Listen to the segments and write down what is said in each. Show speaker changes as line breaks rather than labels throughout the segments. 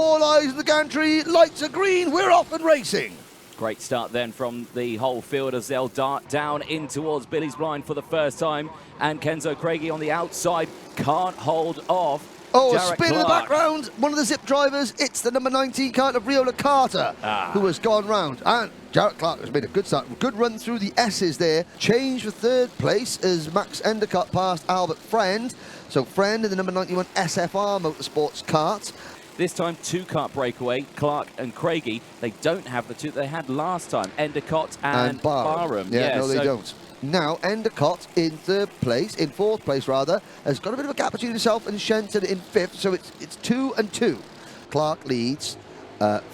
All eyes on the gantry, lights are green, we're off and racing.
Great start then from the whole field as they'll dart down in towards Billy's blind for the first time. And Kenzo Craigie on the outside can't hold off.
Oh,
Jarrett
a spin
Clark.
in the background. One of the zip drivers. It's the number 19 Kart of Riola Carter who has gone round. And Jarrett Clark has made a good start. Good run through the S's there. Change for third place as Max Endicott passed Albert Friend. So Friend in the number 91 SFR Motorsports Kart.
This time, two-kart breakaway, Clark and Craigie. They don't have the two they had last time, Endicott and Barham.
Yeah, no, they don't. Now, Endicott in fourth place rather, has got a bit of a gap between himself and Shenton in fifth, so it's 2 and 2. Clark leads,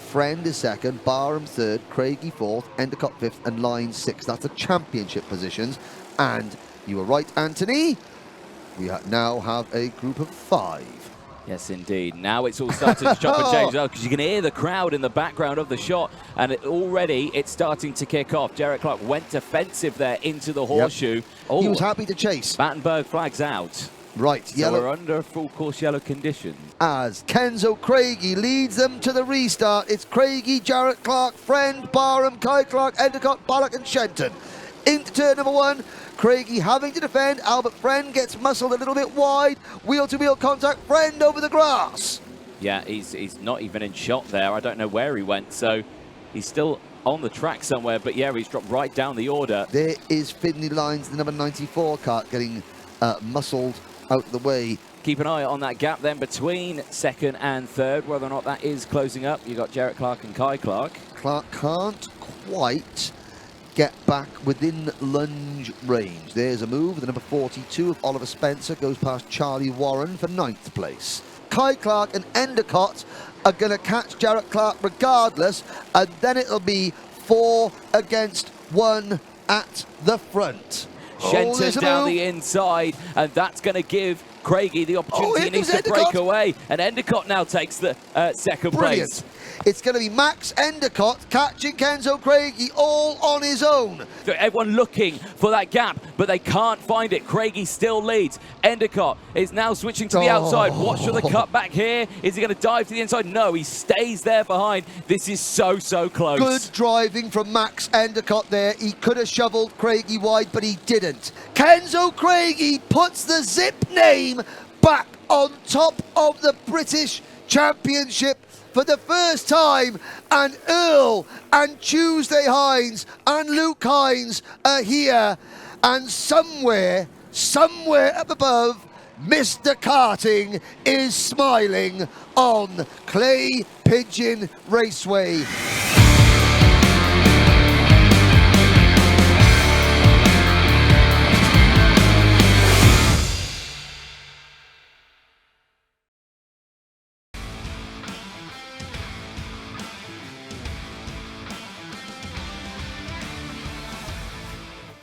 Friend is second, Barham third, Craigie fourth, Endicott fifth, and Line sixth. That's the championship positions. And you were right, Anthony. We now have a group of 5.
Yes, indeed. Now it's all starting to chop and change because you can hear the crowd in the background of the shot, and already it's starting to kick off. Jarrett Clark went defensive there into the horseshoe.
Yep.
Oh,
he was happy to chase.
Battenberg flags out.
Right,
so
yellow.
We're under full course yellow conditions.
As Kenzo Craigie leads them to the restart. It's Craigie, Jarrett Clark, Friend, Barham, Kai Clark, Endicott, Ballock and Shenton. Into turn number 1. Craigie having to defend. Albert Friend gets muscled a little bit wide. Wheel-to-wheel contact. Friend over the grass.
Yeah, he's not even in shot there. I don't know where he went, so he's still on the track somewhere. But yeah, he's dropped right down the order.
There is Finley Lines, the number 94 kart, getting muscled out of the way.
Keep an eye on that gap then between second and third, whether or not that is closing up. You've got Jarrett Clark and Kai Clark.
Clark can't quite get back within lunge range. There's a move. The number 42 of Oliver Spencer goes past Charlie Warren for 9th place. Kai Clark and Endicott are going to catch Jarrett Clark regardless, and then it'll be 4 against 1 at the front.
Shenton down the inside, and that's going to give Craigie the opportunity he needs to break away. And Endicott now takes the second place.
It's going to be Max Endicott catching Kenzo Craigie all on his own.
So everyone looking for that gap, but they can't find it. Craigie still leads. Endicott is now switching to the outside. Watch for the cut back here. Is he going to dive to the inside? No, he stays there behind. This is so close.
Good driving from Max Endicott there. He could have shoveled Craigie wide, but he didn't. Kenzo Craigie puts the Zip name back on top of the British Championship for the first time, and Earl and Tuesday Hines and Luke Hines are here, and somewhere up above, Mr. Karting is smiling on Clay Pigeon Raceway.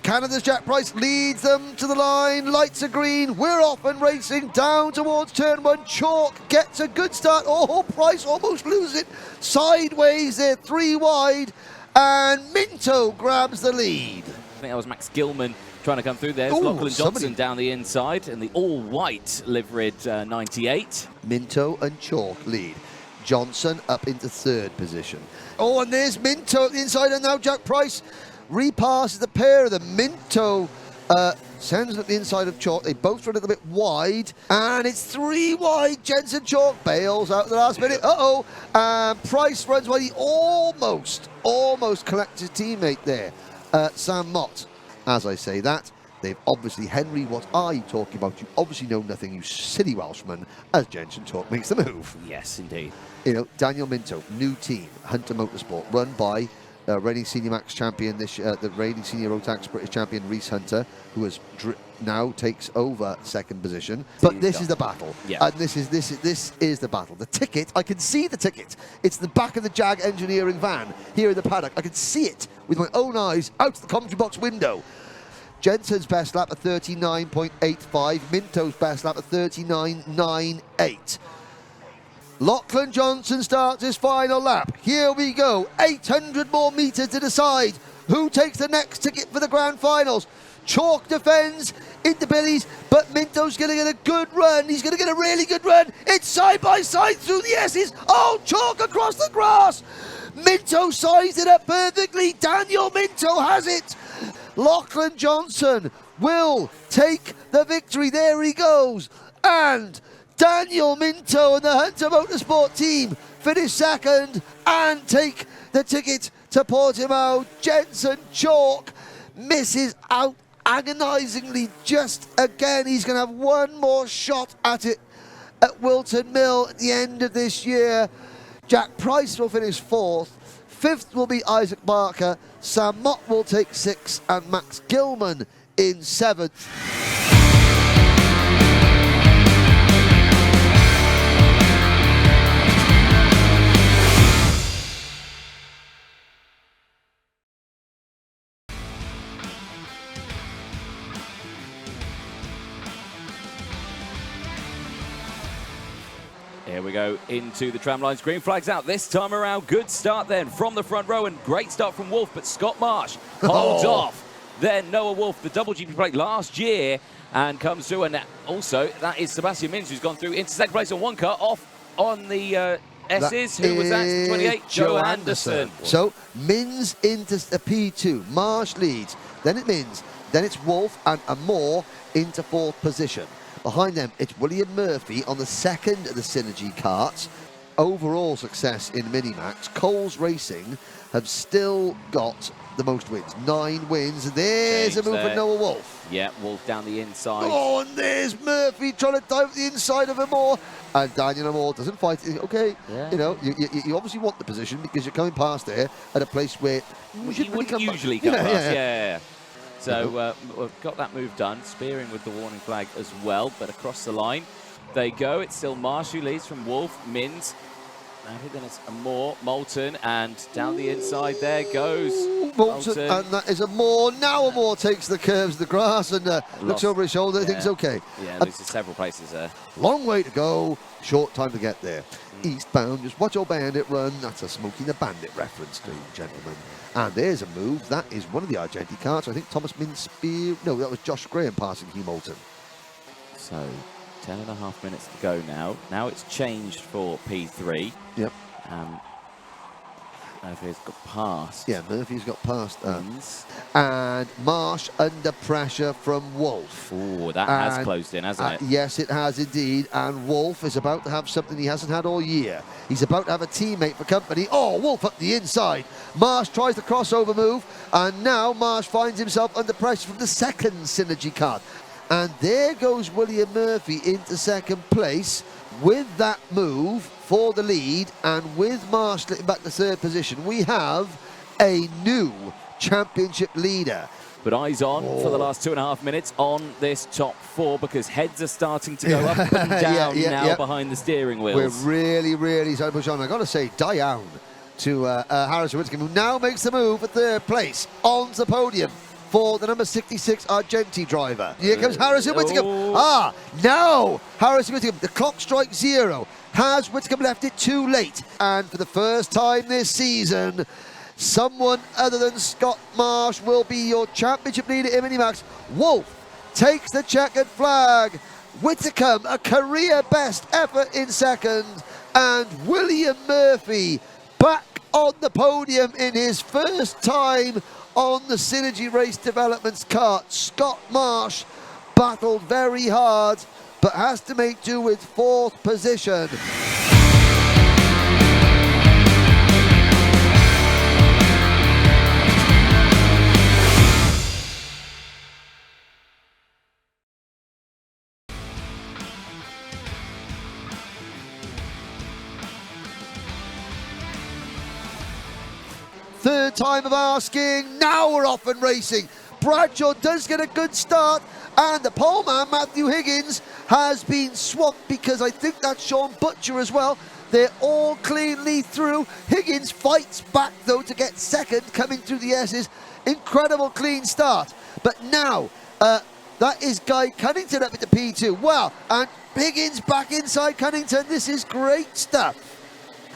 Canada's Jack Price leads them to the line. Lights are green. We're off and racing down towards turn 1. Chalk gets a good start. Oh, Price almost loses it. Sideways, they're 3 wide. And Minto grabs the lead.
I think that was Max Gilman trying to come through there. Lachlan Johnson down the inside in the all-white liveried 98.
Minto and Chalk lead. Johnson up into 3rd position. Oh, and there's Minto at the inside, and now Jack Price repasses the pair of them. Minto sends it at the inside of Chalk. They both run a little bit wide, and it's 3 wide. Jensen Chalk bails out at the last minute. Price runs wide. He almost collects his teammate there, Sam Mott. As I say that, they've obviously, Henry, what are you talking about? You obviously know nothing, you silly Welshman, as Jensen Chalk makes the move.
Yes, indeed.
You know, Daniel Minto, new team, Hunter Motorsport, run by reigning senior Max champion, the reigning senior Rotax British champion Reese Hunter, who has now takes over 2nd position. But this is the battle, and this is the battle. The ticket, I can see the ticket. It's the back of the Jag engineering van here in the paddock. I can see it with my own eyes out the commentary box window. Jensen's best lap at 39.85. Minto's best lap at 39.98. Lachlan Johnson starts his final lap. Here we go. 800 more metres to decide who takes the next ticket for the grand finals. Chalk defends into Billy's, but Minto's going to get a good run. He's going to get a really good run. It's side by side through the S's. Oh, chalk across the grass. Minto sized it up perfectly. Daniel Minto has it. Lachlan Johnson will take the victory. There he goes. And Daniel Minto and the Hunter Motorsport team finish second and take the ticket to Portimao. Jensen Chalk misses out agonisingly just again. He's going to have one more shot at it at Wilton Mill at the end of this year. Jack Price will finish 4th. 5th will be Isaac Barker. Sam Mott will take 6th and Max Gilman in 7th.
Here we go into the tram lines. Green flags out this time around. Good start then from the front row and great start from Wolf, but Scott Marsh holds off. Then Noah Wolf, the double GP plate last year, and comes through. And also, that is Sebastian Mins, who's gone through into second place on one car, off on the S's. Who was that? 28? Joe Anderson.
So Mins into a P2. Marsh leads. Then it Mins. Then it's Wolf and Amore into 4th position. Behind them, it's William Murphy on the 2nd of the Synergy karts. Overall success in Minimax. Coles Racing have still got the most wins. 9 wins. There's a move for Noah Wolf.
Yeah, Wolf down the inside.
Oh, and there's Murphy trying to dive the inside of Amore. And Daniel Amore doesn't fight. Okay,
yeah.
You know, you obviously want the position because you're coming past there at a place where
you wouldn't usually come past. Yeah. So we've got that move done, spearing with the warning flag as well, but across the line they go. It's still Marsh who leads from Wolf, Mins, and then it's Amore, Moulton, and down the inside there goes Moulton.
And that is Amore. Now Amore takes the curves of the grass and looks over his shoulder, thinks okay.
Yeah, loses several places there.
Long way to go, short time to get there. Eastbound, just watch your bandit run. That's a Smoking the Bandit reference, ladies and gentlemen. And there's a move. That is one of the Argenti carts. I think Thomas Minspear. No, that was Josh Graham passing Hugh Moulton.
So 10.5 minutes to go now. Now it's changed for P3.
Yep.
Murphy's got past.
Yeah, Murphy's got past. And Marsh under pressure from Wolf.
Oh, that has closed in, hasn't it?
Yes, it has indeed. And Wolf is about to have something he hasn't had all year. He's about to have a teammate for company. Oh, Wolf up the inside. Marsh tries the crossover move. And now Marsh finds himself under pressure from the 2nd Synergy card. And there goes William Murphy into 2nd place with that move for the lead, and with Marsh slipping back to 3rd position, we have a new championship leader.
But eyes on for the last 2.5 minutes on this top 4, because heads are starting to go up and down now behind the steering wheels.
We're really, really starting to push on. I've got to say, down to Harrison Whitcomb, who now makes the move for 3rd place onto the podium for the number 66 Argenti driver. Here comes Harrison Whitcomb. Now Harrison Whitcomb, the clock strikes 0. Has Whitcomb left it too late? And for the first time this season, someone other than Scott Marsh will be your championship leader in Minimax. Wolf takes the checkered flag. Whitcomb, a career best effort in 2nd. And William Murphy back on the podium in his first time on the Synergy Race Developments kart. Scott Marsh battled very hard, but has to make do with 4th position. Third time of asking, now we're off and racing. Bradshaw does get a good start, and the pole man, Matthew Higgins, has been swamped because I think that's Sean Butcher as well. They're all cleanly through. Higgins fights back, though, to get 2nd, coming through the S's. Incredible clean start. But now, that is Guy Cunnington up into P2. Wow, and Higgins back inside Cunnington. This is great stuff.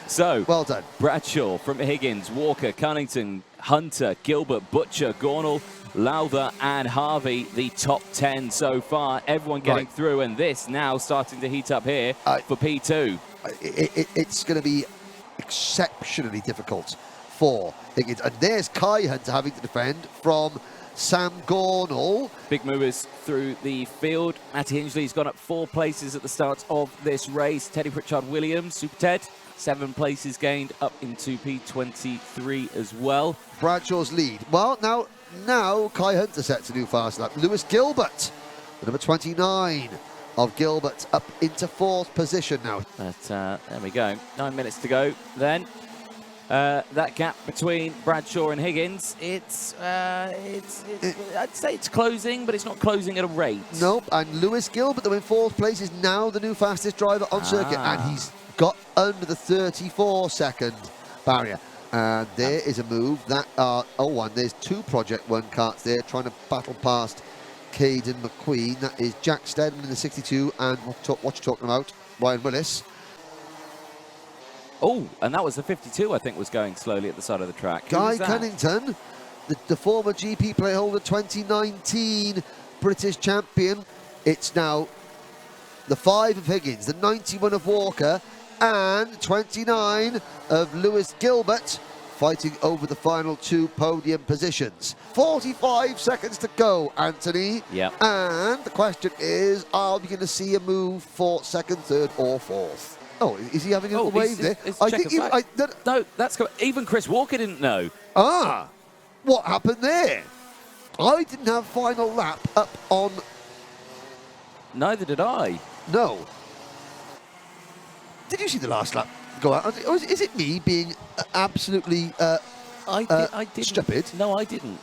So,
well done.
Bradshaw from Higgins, Walker, Cunnington, Hunter, Gilbert, Butcher, Gornall, Lowther and Harvey, the top 10 so far. Everyone getting through, and this now starting to heat up here for P2.
It's going to be exceptionally difficult for Higgins. And there's Kai Hunter having to defend from Sam Gornall.
Big movers through the field. Matty Hingley's gone up 4 places at the start of this race. Teddy Pritchard-Williams, Super Ted, 7 places gained up into P23 as well.
Bradshaw's lead. Well, now Kai Hunter sets a new fast lap. Lewis Gilbert, the number 29 of Gilbert, up into 4th position now.
But there we go. 9 minutes to go then. That gap between Bradshaw and Higgins, I'd say it's closing, but it's not closing at a rate.
Nope, and Lewis Gilbert, though in 4th place, is now the new fastest driver on circuit, and he's got under the 34-second barrier. And there is a move that there's 2 Project 1 karts there trying to battle past Caden McQueen. That is Jack Stedman in the 62 and what you're talking about, Ryan Willis.
Oh, and that was the 52, I think, was going slowly at the side of the track.
Guy Cunnington, the former GP plate holder, 2019 British champion. It's now the 5 of Higgins, the 91 of Walker, and 29 of Lewis Gilbert, fighting over the final 2 podium positions. 45 seconds to go, Anthony.
Yeah.
And the question is, are we going to see a move for 2nd, 3rd, or 4th? Oh, is he having a little wave there?
I think no, that's even Chris Walker didn't know.
What happened there? I didn't have final lap up on.
Neither did I.
No. Did you see the last lap go out? Or is it me being absolutely
I didn't.
stupid?
No, I didn't.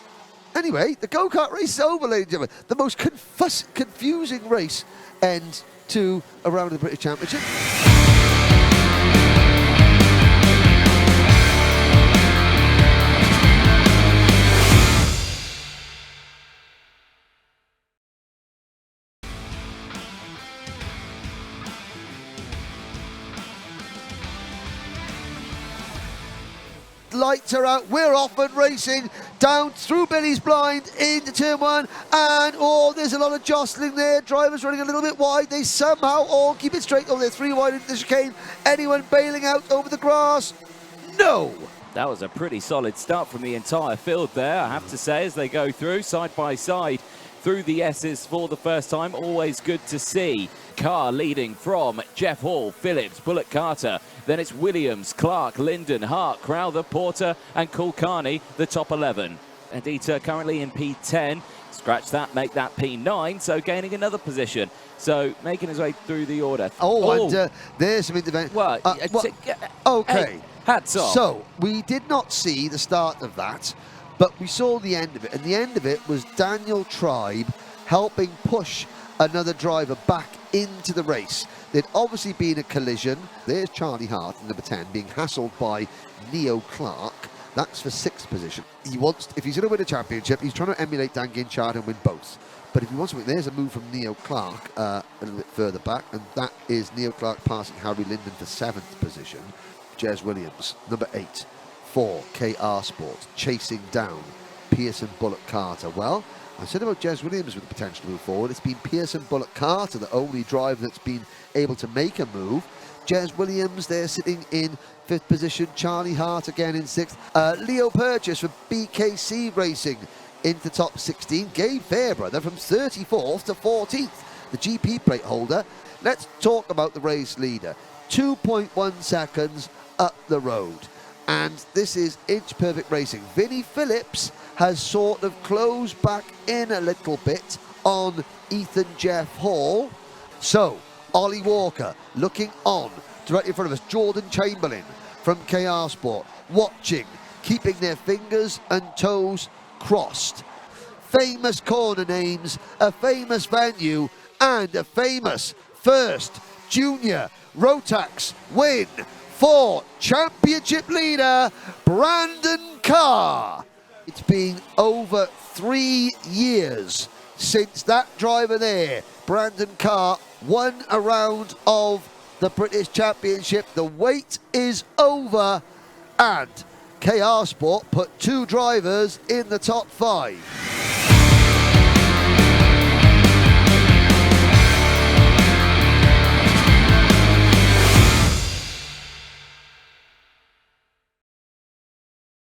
Anyway, the go-kart race is over, ladies and gentlemen. The most confusing race end to a round of the British Championship. Lights are out, we're off and racing down through Billy's Blind into turn 1, and there's a lot of jostling there. Drivers running a little bit wide. They somehow all keep it straight. They're 3 wide into the chicane. Anyone bailing out over the grass? No.
That was a pretty solid start from the entire field there, I have to say, as they go through side by side through the S's for the first time. Always good to see. Carr leading from Jeff Hall, Phillips, Bullock Carter. Then it's Williams, Clark, Linden, Hart, Crowther, Porter and Kulkarni, the top 11. Adita currently in P10. Scratch that, make that P9, so gaining another position. So making his way through the order.
And there's some intervention. Okay.
Hey, hats off.
So we did not see the start of that, but we saw the end of it. And the end of it was Daniel Tribe helping push another driver back into the race. There'd obviously been a collision. There's Charlie Hart in number 10 being hassled by Neo Clark. That's for 6th position. He wants, if he's going to win a championship, he's trying to emulate Dan Ginchard and win both. But if he wants to win, there's a move from Neo Clark a little bit further back, and that is Neo Clark passing Harry Linden for 7th position. Jez Williams, number 8 for KR Sport, chasing down Pearson Bullock Carter. Well, I said about Jez Williams with the potential to move forward. It's been Pearson Bullock Carter, the only driver that's been able to make a move. Jez Williams there sitting in 5th position. Charlie Hart again in 6th. Leo Purchase from BKC Racing into top 16. Gabe Fairbrother from 34th to 14th. The GP plate holder. Let's talk about the race leader. 2.1 seconds up the road. And this is inch perfect racing. Vinnie Phillips has sort of closed back in a little bit on Ethan Jeff Hall. So, Ollie Walker looking on directly in front of us. Jordan Chamberlain from KR Sport watching, keeping their fingers and toes crossed. Famous corner names, a famous venue, and a famous first junior Rotax win for championship leader Brandon Carr. It's been over 3 years since that driver there, Brandon Carr, won a round of the British Championship. The wait is over, and KR Sport put 2 drivers in the top 5.